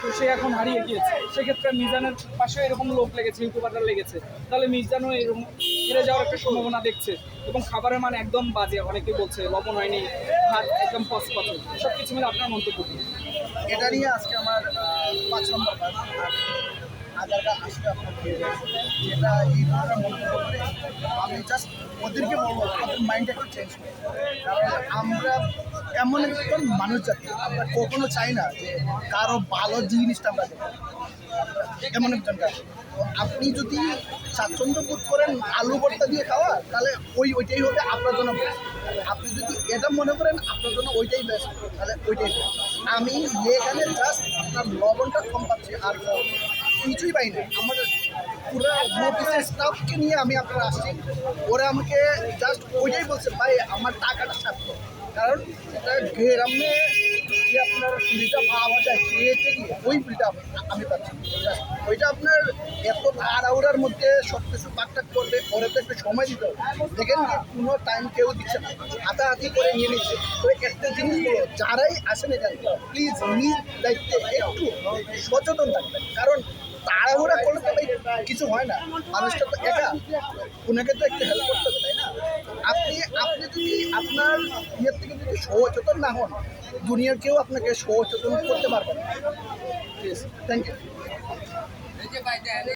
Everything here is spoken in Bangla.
তো সে এখন হারিয়ে গিয়েছে। সেক্ষেত্রে মিজানের পাশে এরকম লোক লেগেছে, ইউটিউবাররা লেগেছে, তাহলে মিজানও এরকম হেরে যাওয়ার একটা সম্ভাবনা দেখছে। এবং খাবারের মান একদম বাজে, অনেকে বলছে লবণ হয়নি, ভাত একদম পচপচে। সব কিছু মিলে আপনার মন্তব্য কী? এটা নিয়ে আজকে আমার ৫ নম্বর কাজ। আধারটা আসলে আপনার যেটা এই ধরনের মন্তব্য করে আমি জাস্ট ওদেরকে বলবো ওদের মাইন্ডটা একটু চেঞ্জ করে। কারণ আমরা এমন একজন মানুষ জাতি, আমরা কখনো চাই না যে কারো ভালো জিনিসটা আমরা দেখি। এমন একজন কাজ, আপনি যদি স্বাচ্ছন্দ্য বোধ করেন আলু ভর্তা দিয়ে খাওয়া, তাহলে ওইটাই হবে আপনার জন্য বেস্ট। আপনি যদি এটা মনে করেন আপনার জন্য ওইটাই বেস্ট, তাহলে ওইটাই বেস্ট। আমি এখানে জাস্ট আপনার লবণটা কম পাচ্ছি, আর কিছুই পাই না। আমার পুরো অফিসের স্টাফকে নিয়ে আমি আপনার আসছি, ওরা আমাকে জাস্ট ওইটাই বলছে, ভাই আমার টাকাটা সার্থক। কারণ এটা গ্রামে যে আপনার ফিলটা পাওয়া যায় খেয়েতে গিয়ে, ওই ফিলটা আমি পাচ্ছি। ওইটা আপনার এত তাড়াহুড়ার মধ্যে সব কিছু পাকটাক করবে, ওরা তো একটু সময় দিতে হবে। দেখেন কোনো টাইম কেউ দিচ্ছে না, হাতাহাতি করে নিয়ে নিচ্ছে। তো একটা জিনিস বলো, যারাই আসেন এখানে প্লিজ নিজ দায়িত্বে একটু সচেতন থাকবেন। কারণ তাড়াহুড়া করলে তো ভাই কিছু হয় না, মানুষটা তো একা, ওনাকে তো একটু হেল্প করতে হবে, তাই না? আপনি আপনি যদি আপনার ইয়ের থেকে যদি সচেতন না হন, দুনিয়ার কেউ আপনাকে সচেতন করতে পারবে না। Thank you.